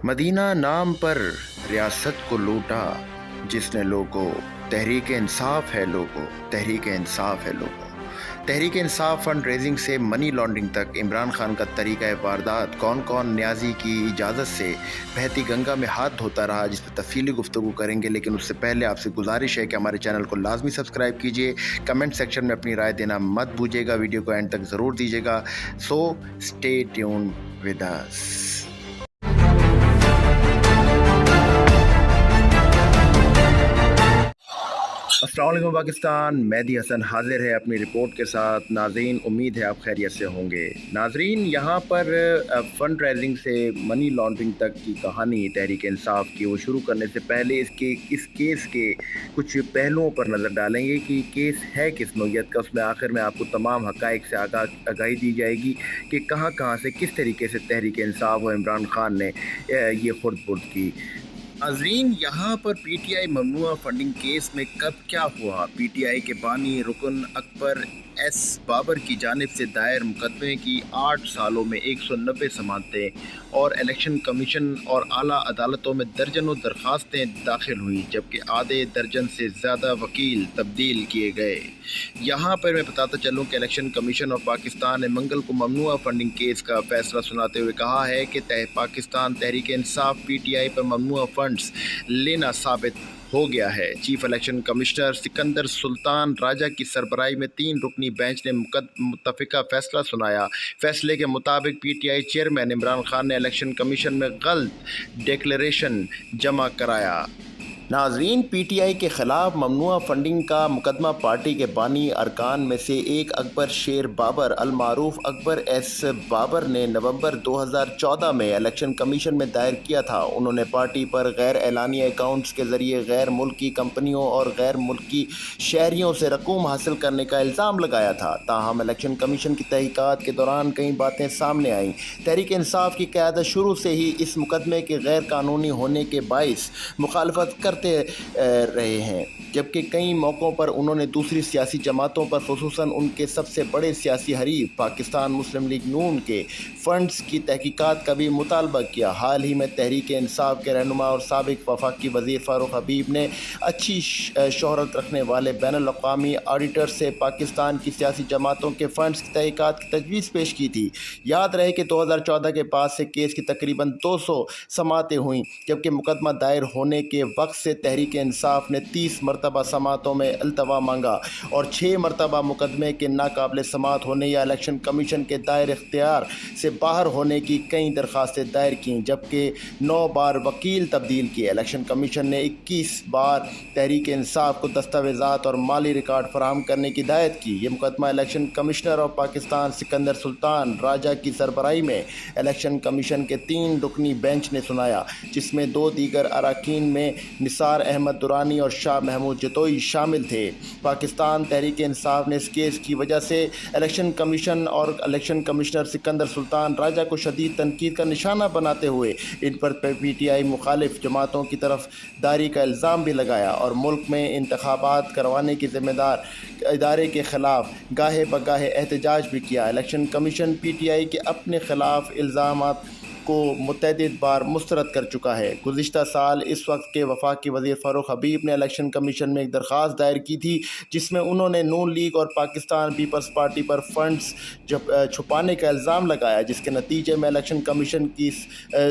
Medina नाम पर रियासत को लूटा जिसने लोगो, तहरीक इंसाफ है लोगो, तहरीक इंसाफ है लोगो। तहरीक इंसाफ फंड रेजिंग से मनी लॉन्ड्रिंग तक इमरान खान का तरीक़ा वारदात, कौन कौन न्याजी की इजाज़त से बहती गंगा में हाथ धोता रहा, जिस पर तफसीली गुफ्तगू करेंगे। लेकिन उससे पहले आपसे गुजारिश है कि हमारे चैनल को लाजमी सब्सक्राइब कीजिए, कमेंट सेक्शन में अपनी राय देना मत भूलिएगा, वीडियो को एंड तक ज़रूर दीजिएगा। So stay tune with us. अस्सलाम वालेकुम पाकिस्तान, मेहदी हसन हाजिर है अपनी रिपोर्ट के साथ। नाज़रीन, उम्मीद है आप खैरियत से होंगे। नाज़रीन, यहाँ पर फ़ंड रेजिंग से मनी लॉन्ड्रिंग तक की कहानी तहरीक इंसाफ की, वो शुरू करने से पहले इस केस के कुछ पहलुओं पर नज़र डालेंगे कि केस है किस नौइयत का। उसमें आखिर में आपको तमाम हक़ाइक़ से आगाही दी जाएगी कि कहाँ से किस तरीके से तहरीक इंसाफ और इमरान खान ने ये खुर्द-बुर्द की। नाज़रीन, यहाँ पर पीटीआई ममनुआ फंडिंग केस में कब क्या हुआ। पीटीआई के बानी रुकन अकबर एस बाबर की जानिब से दायर मुकदमे की 8 सालों में 190 समानतें और इलेक्शन कमीशन और आला अदालतों में दर्जनों दरख्वास्तें दाखिल हुई, जबकि आधे दर्जन से ज़्यादा वकील तब्दील किए गए। यहाँ पर मैं बताता चलूँ कि इलेक्शन कमीशन ऑफ पाकिस्तान ने मंगल को ममनुआ फंडिंग केस का फैसला सुनाते हुए कहा है कि पाकिस्तान तहरीक इंसाफ पीटीआई पर ममनुआ फंड्स लेना साबित हो गया है। Chief election commissioner Sikandar Sultan Raja की सरबराही में 3 रुकनी बेंच ने मुत्तफ़िका फैसला सुनाया। फैसले के मुताबिक पीटीआई चेयरमैन इमरान खान ने इलेक्शन कमीशन में गलत डिक्लेरेशन जमा कराया। नाज़रीन, पीटीआई के ख़िलाफ़ ममनुआ फंडिंग का मुकदमा पार्टी के बानी अरकान में से एक अकबर शेर बाबर अलमारूफ अकबर एस बाबर ने नवंबर 2014 में इलेक्शन कमीशन में दायर किया था। उन्होंने पार्टी पर गैर एलानी अकाउंट्स के ज़रिए गैर मुल्की कंपनियों और गैर मुल्की शहरियों से रकूम हासिल करने का इल्ज़ाम लगाया था। ताहम इलेक्शन कमीशन की तहक़ीक़ात के दौरान कई बातें सामने आईं। तहरीक इंसाफ की क़यादत शुरू से ही इस मुकदमे के गैर कानूनी होने के बाइस मुखालफत रहे हैं, जबकि कई मौक़ों पर उन्होंने दूसरी सियासी जमातों पर, ख़ुसूसन उनके सबसे बड़े सियासी हरीफ पाकिस्तान मुस्लिम लीग नून के फ़ंड्स की तहकीकात का भी मुतालबा किया। हाल ही में तहरीक इंसाफ के रहनुमा और साबिक़ वफाकी वज़ीर फ़ारूक हबीब ने अच्छी शोहरत रखने वाले बैनुल-अक़वामी ऑडिटर से पाकिस्तान की सियासी जमातों के फ़ंड्स की तहकीकात की तजवीज़ पेश की थी। याद रहे कि 2014 के बाद से केस की तकरीबन 200 समातें हुईं, जबकि मुकदमा दायर होने के वक्त से तहरीक इंसाफ ने 30 मरतबा समातों में अल्तवा मांगा और 6 मरतबा मुकदमे के नाकाबिल समात होने या इलेक्शन कमीशन के दायर इख्तियार से बाहर होने की कई दरख्वास्तें दायर की, जबकि 9 बार वकील तब्दील किए। इलेक्शन कमीशन ने 21 बार तहरीक इंसाफ को दस्तावेज़ात और माली रिकॉर्ड फराहम करने की हिदायत की। ये मुकदमा election commissioner of Pakistan Sikandar Sultan Raja की सरबराही में इलेक्शन कमीशन के 3 रुकनी बेंच ने सुनाया, जिसमें 2 दीगर अरकान में निसार अहमद दुरानी और शाह महमूद जतोई शामिल थे। पाकिस्तान तहरीक इंसाफ ने इस केस की वजह से इलेक्शन कमीशन और इलेक्शन कमिश्नर सिकंदर सुल्तान राजा को शदीद तनकीद का निशाना बनाते हुए इन पर पीटीआई मुखालिफ जमातों की तरफदारी का इल्ज़ाम भी लगाया और मुल्क में इंतखाबात करवाने की ज़िम्मेदार इदारे के ख़िलाफ़ गाहे बगाहे एहतजाज भी किया। इलेक्शन कमीशन पीटीआई के अपने ख़िलाफ़ इल्ज़ामात को मुतअद्दिद बार मुस्तरद कर चुका है। गुज़िश्ता साल इस वक्त के वफाकी वज़ीर फ़ारूक हबीब ने इलेक्शन कमीशन में एक दरख्वास्त दायर की थी, जिसमें उन्होंने नून लीग और पाकिस्तान पीपल्स पार्टी पर फंड्स छुपाने का इल्ज़ाम लगाया, जिसके नतीजे में इलेक्शन कमीशन की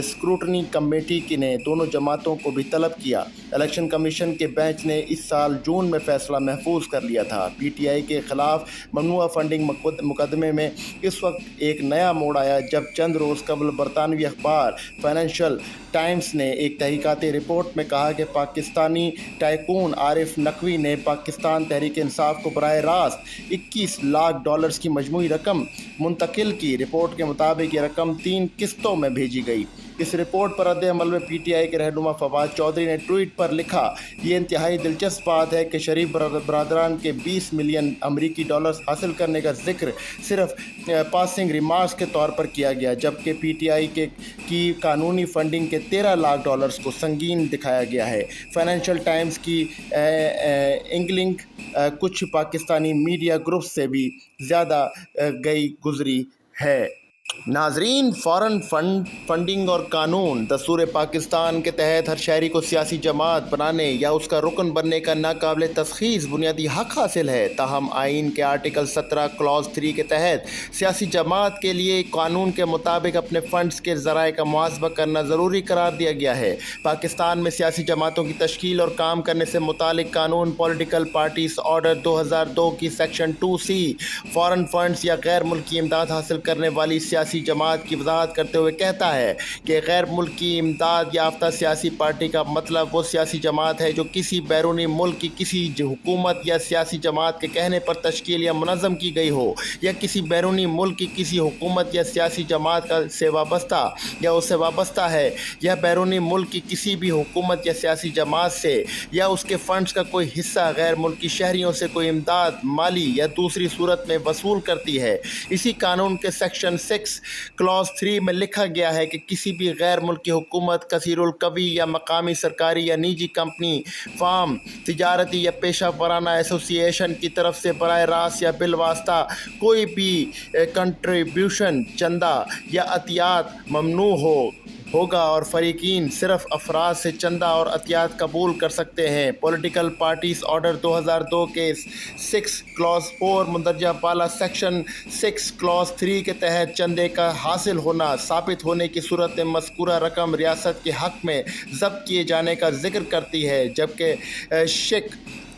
स्क्रूटनी कमेटी ने दोनों जमातों को भी तलब किया। इलेक्शन कमीशन के बेंच ने इस साल जून में फ़ैसला महफूज कर लिया था। पीटीआई के ख़िलाफ़ ममनुआ फंडिंग मुकदमे में इस वक्त एक नया मोड़ आया, जब चंद रोज़ कबल बरतानवी अखबार फाइनेंशियल टाइम्स ने एक तहकीकाती रिपोर्ट में कहा कि पाकिस्तानी टाइकून आरिफ नकवी ने पाकिस्तान तहरीक इंसाफ को बराह रास्त 21 लाख डॉलर्स की मजमूई रकम मुंतकिल की। रिपोर्ट के मुताबिक ये रकम 3 किस्तों में भेजी गई। इस रिपोर्ट पर रद्द-ए-अमल में पीटीआई के रहनुमा फवाद चौधरी ने ट्वीट पर लिखा, ये इंतहाई दिलचस्प बात है कि शरीफ बरदरान के 20 मिलियन अमरीकी डॉलर्स हासिल करने का जिक्र सिर्फ पासिंग रिमार्क्स के तौर पर किया गया, जबकि पीटीआई की कानूनी फंडिंग के 13 लाख डॉलर्स को संगीन दिखाया गया है। फाइनेंशियल टाइम्स की इंगलिंग कुछ पाकिस्तानी मीडिया ग्रुप्स से भी ज़्यादा गई गुजरी है। नाजरीन, फ़ॉरेन फंडिंग और कानून दस्तूर पाकिस्तान के तहत हर शहरी को सियासी जमात बनाने या उसका रुकन बनने का नाकाबिल तशख़ीस बुनियादी हक़ हासिल है। ताहम आइन के आर्टिकल 17 क्लॉज 3 के तहत सियासी जमात के लिए कानून के मुताबिक अपने फ़ंड्स के ज़राए का मुहासबा करना ज़रूरी करार दिया गया है। पाकिस्तान में सियासी जमातों की तश्कील और काम करने से मुतालिक कानून पॉलिटिकल पार्टीज़ ऑर्डर 2002 की सेक्शन 2C फ़ॉरेन फंड्स या गैर मुल्की इमदाद हासिल करने वाली सियासी जमात की वजाहत करते हुए कहता है कि गैर मुल्की इमदाद याफ्ता सियासी पार्टी का मतलब वो सियासी जमात है जो किसी बैरूनी मुल्क की किसी हुकूमत या सियासी जमात के कहने पर तश्कील या मुनज़्ज़म की गई हो, या किसी बैरूनी मुल्क की किसी हुकूमत या सियासी जमात का से वाबस्ता या उससे वाबस्ता है, या बैरूनी मुल्क की किसी भी हुकूमत या सियासी जमात से या उसके फ़ंड्स का कोई हिस्सा गैर मुल्की शहरियों से कोई इमदाद माली या दूसरी सूरत में वसूल करती है। इसी कानून के सेक्शन 6 क्लॉज 3 में लिखा गया है कि किसी भी गैर मुल्की हुकूमत, कसीरुल कवी या मकामी सरकारी या निजी कंपनी, फार्म, तिजारती या पेशा वराना एसोसिएशन की तरफ से बराह रास्त या बिलवास्ता कोई भी कंट्रीब्यूशन, चंदा या अतियात ममनू होगा और फ़रीकीन सिर्फ अफराद से चंदा और अतियात कबूल कर सकते हैं। पॉलिटिकल पार्टीज़ ऑर्डर 2002 के 6 क्लॉज 4 मुंदरजा बाला सेक्शन 6 क्लॉज 3 के तहत चंदे का हासिल होना साबित होने की सूरत में मज़कूरा रकम रियासत के हक़ में ज़ब्त किए जाने का जिक्र करती है, जबकि शिक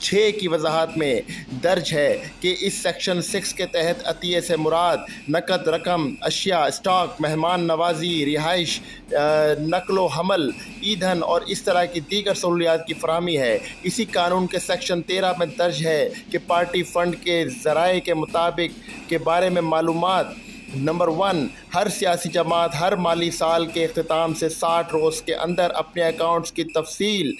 6 की वजाहत में दर्ज है कि इस सेक्शन 6 के तहत अतिये से मुराद नकद रकम, अशिया, स्टॉक, मेहमान नवाजी, रिहाइश, नकलो हमल, ईंधन और इस तरह की दीगर सहूलियात की फराहमी है। इसी कानून के सेक्शन 13 में दर्ज है कि पार्टी फ़ंड के ज़राए के मुताबिक के बारे में मालूमात नंबर 1, हर सियासी जमात हर माली साल के अख्ताम से 60 रोज़ के अंदर अपने अकाउंट्स की तफसील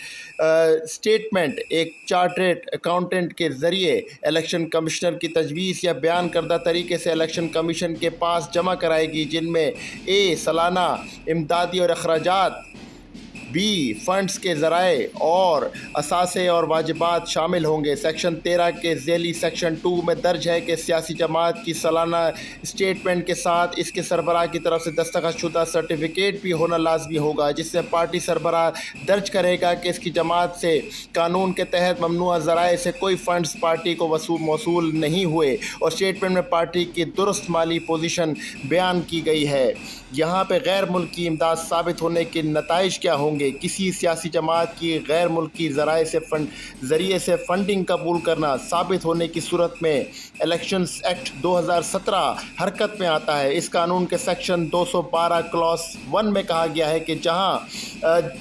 स्टेटमेंट एक चार्टर्ड अकाउंटेंट के ज़रिए इलेक्शन कमिश्नर की तजवीज़ या बयान करदा तरीके से इलेक्शन कमीशन के पास जमा कराएगी, जिनमें ए सालाना इमदादी और अखराजात, बी फंड्स के ज़राए और असासे और वाजिबात शामिल होंगे। सेक्शन 13 के ज़ैली सेक्शन 2 में दर्ज है कि सियासी जमात की सालाना स्टेटमेंट के साथ इसके सरबराह की तरफ से दस्तखत शुदा सर्टिफिकेट भी होना लाजमी होगा, जिससे पार्टी सरबराह दर्ज करेगा कि इसकी जमात से कानून के तहत ममनुआ ज़राए से कोई फ़ंड्स पार्टी को मौसूल नहीं हुए और स्टेटमेंट में पार्टी की दुरुस्त माली पोजीशन बयान की गई है। यहाँ पे गैर मुल्की इमदाद साबित होने के नताइज क्या होंगे? किसी सियासी जमात की गैर मुल्की ज़रिए से फंडिंग कबूल करना साबित होने की सूरत में इलेक्शंस एक्ट 2017 हरकत में आता है। इस कानून के सेक्शन 212 क्लॉज 1 में कहा गया है कि जहाँ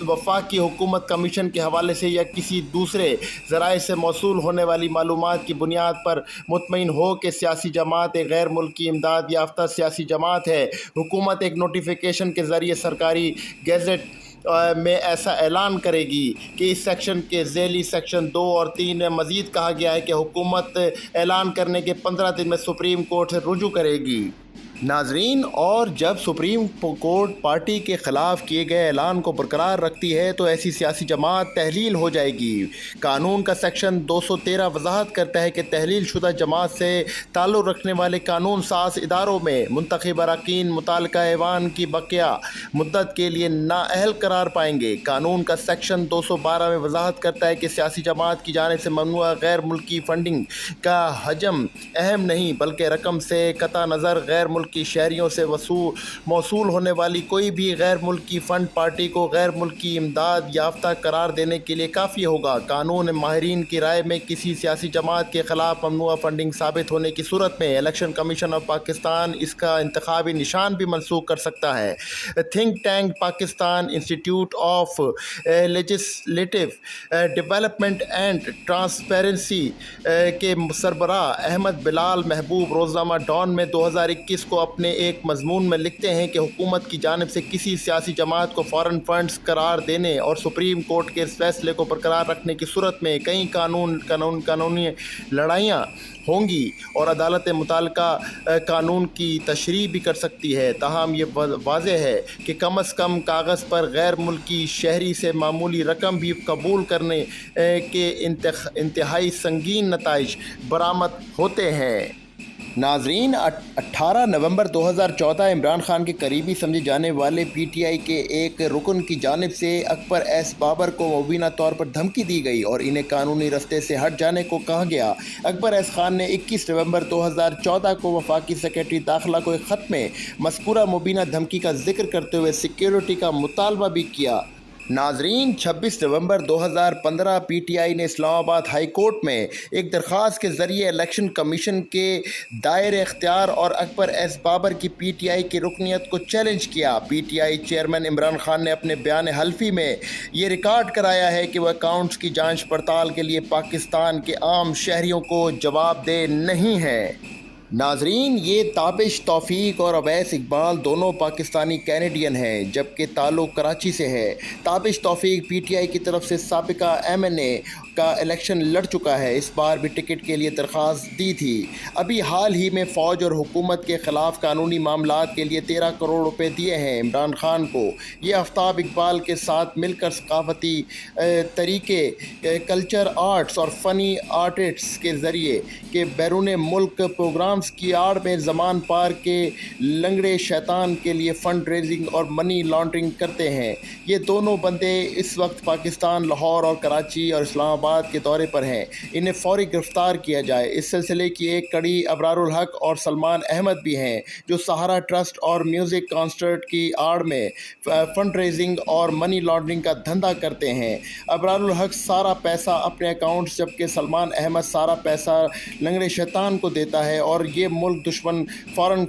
वफाकी हुकूमत कमीशन के हवाले से या किसी दूसरे ज़राए से मौसूल होने वाली मालूमात की बुनियाद पर मुतमईन हो कि सियासी जमात एक गैर मुल्की इमदाद याफ्ता सियासी जमात है, हुकूमत एक नोटिफिकेशन के ज़रिए सरकारी गैजेट में ऐसा ऐलान करेगी कि इस सेक्शन के ज़ैली सेक्शन 2 और 3 में मज़ीद कहा गया है कि हुकूमत ऐलान करने के 15 दिन में सुप्रीम कोर्ट से रुजू करेगी। नाजरीन, और जब सुप्रीम कोर्ट पार्टी के ख़िलाफ़ किए गए ऐलान को बरकरार रखती है तो ऐसी सियासी जमात तहलील हो जाएगी। कानून का सेक्शन 213 वजाहत करता है कि तहलील शुदा जमात से ताल्लुक़ रखने वाले कानून साज इदारों में मुंतखब अरकान मुतल्लिका ऐवान की बकिया मुद्दत के लिए नाअहल करार पाएंगे। कानून का सेक्शन 212 में वजाहत करता है कि सियासी जमात की जानिब से ममनुआ गैर मुल्की फ़ंडिंग का हजम अहम नहीं बल्कि रकम से कता नज़र गैर मुल्की शहरियों से मौसूल होने वाली कोई भी गैर मुल्की फ़ंड पार्टी को गैर मुल्की इमदाद याफ्ता करार देने के लिए काफ़ी होगा। कानून माहिरीन की राय में किसी सियासी जमात के ख़िलाफ़ ममनुआ फंडिंग साबित होने की सूरत में इलेक्शन कमीशन ऑफ पाकिस्तान इसका इंतखाबी निशान भी मनसूख कर सकता है। Think tank Pakistan institute of legislative development and transparency के सरबराह अहमद बिलाल महबूब रोज़नामा डॉन में 2021 को अपने एक मजमून में लिखते हैं कि हुकूमत की जानिब से किसी सियासी जमात को फ़ॉरेन फंड्स करार देने और सुप्रीम कोर्ट के इस फैसले को बरकरार रखने की सूरत में कई कानूनी लड़ाइयाँ होंगी और अदालत मुताल्लिका कानून की तशरीह भी कर सकती है। ताहम ये वाज़ेह है कि कम अज़ कम कागज़ पर गैर मुल्की शहरी से मामूली रकम भी कबूल करने के इंतहाई संगीन नताइज बरामद होते हैं। नाजरीन 18 नवंबर 2014 इमरान खान के करीबी समझे जाने वाले पीटीआई के एक रुकन की जानिब से अकबर एस बाबर को मुबीना तौर पर धमकी दी गई और इन्हें कानूनी रास्ते से हट जाने को कहा गया। अकबर एस खान ने 21 नवंबर 2014 को वफाकी सेक्रेटरी दाखिला को एक ख़त में मज़कूरा मुबीना धमकी का जिक्र करते हुए सिक्योरिटी का मुतालबा भी किया। नाजरीन 26 नवंबर 2015 पीटीआई ने इस्लामाबाद हाई कोर्ट में एक दरख्वास्त के ज़रिए इलेक्शन कमीशन के दायरे इख्तियार और अकबर एस बाबर की पीटीआई की रुकनीत को चैलेंज किया। पीटीआई चेयरमैन इमरान खान ने अपने बयान हल्फी में ये रिकॉर्ड कराया है कि वह अकाउंट्स की जांच पड़ताल के लिए पाकिस्तान के आम शहरियों को जवाबदेह नहीं है। नाजरीन ये ताबिश तौफीक और अवैस इकबाल दोनों पाकिस्तानी कैनेडियन हैं, जबकि ताल्लुक़ कराची से है। ताबिश तौफीक पीटीआई की तरफ से साबिका एमएनए का इलेक्शन लड़ चुका है, इस बार भी टिकट के लिए दरख्वास्त दी थी। अभी हाल ही में फ़ौज और हुकूमत के ख़िलाफ़ कानूनी मामलात के लिए 13 करोड़ रुपए दिए हैं इमरान खान को। ये आफ्ताब इकबाल के साथ मिलकर सकाफ़ती तरीके, कल्चर आर्ट्स और फ़नी आर्टिस्ट्स के ज़रिए के बैरून मुल्क प्रोग्राम की आड़ में ज़मान पार के लंगड़े शैतान के लिए फ़ंड रेजिंग और मनी लॉन्ड्रिंग करते हैं। ये दोनों बंदे इस वक्त पाकिस्तान, लाहौर और कराची और इस्लामाबाद के दौरे पर हैं। इन्हें फ़ौरी गिरफ़्तार किया जाए। इस सिलसिले की एक कड़ी अबरारुल हक और सलमान अहमद भी हैं, जो सहारा ट्रस्ट और म्यूज़िक कॉन्सर्ट की आड़ में फ़ंड रेजिंग और मनी लॉन्ड्रिंग का धंधा करते हैं। अबरारुल हक सारा पैसा अपने अकाउंट्स, जबकि सलमान अहमद सारा पैसा लंगड़े शैतान को देता है और ये मुल्क दुश्मन फॉरेन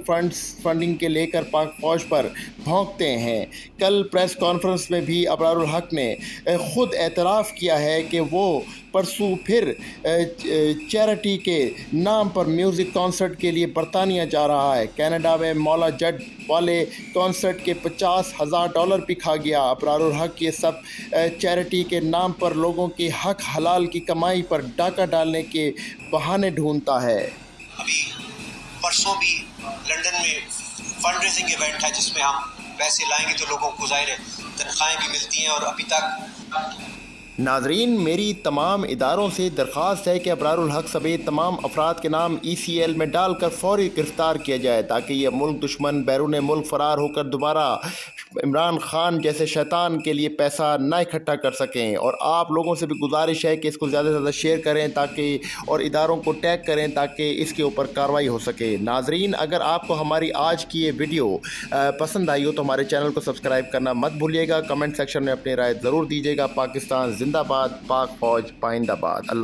फंडिंग के लेकर पाक फौज पर भौंकते हैं। कल प्रेस कॉन्फ्रेंस में भी अबरारुल हक ने ख़ुद एतराफ़ किया है कि वो परसों फिर चैरिटी के नाम पर म्यूज़िक कॉन्सर्ट के लिए बरतानिया जा रहा है। कनाडा में मौला जट वाले कॉन्सर्ट के $50,000 भी खा गया। अबरारुल हक ये सब चैरिटी के नाम पर लोगों के हक हलाल की कमाई पर डाका डालने के बहाने ढूंढता है। अभी परसों भी लंदन में फंड रेजिंग इवेंट है, जिसमें हम पैसे लाएंगे तो लोगों को ज़ाहिर है तनख्वाहें भी मिलती हैं। और अभी तक नाजरीन मेरी तमाम इदारों से दरख्वास्त है कि अबरारुल हक समेत तमाम अफराद के नाम ECL में डालकर फ़ौरी गिरफ़्तार किया जाए, ताकि ये मुल्क दुश्मन बैरून मुल्क फ़रार होकर दोबारा इमरान खान जैसे शैतान के लिए पैसा ना इकट्ठा कर सकें। और आप लोगों से भी गुजारिश है कि इसको ज़्यादा से ज़्यादा शेयर करें ताकि और इदारों को टैग करें ताकि इसके ऊपर कार्रवाई हो सके। नाजरीन अगर आपको हमारी आज की ये वीडियो पसंद आई हो तो हमारे चैनल को सब्सक्राइब करना मत भूलिएगा। कमेंट सेक्शन में अपनी राय ज़रूर दीजिएगा। पाकिस्तान जिंदाबाद, पाक फ़ौज पाइंदाबाद।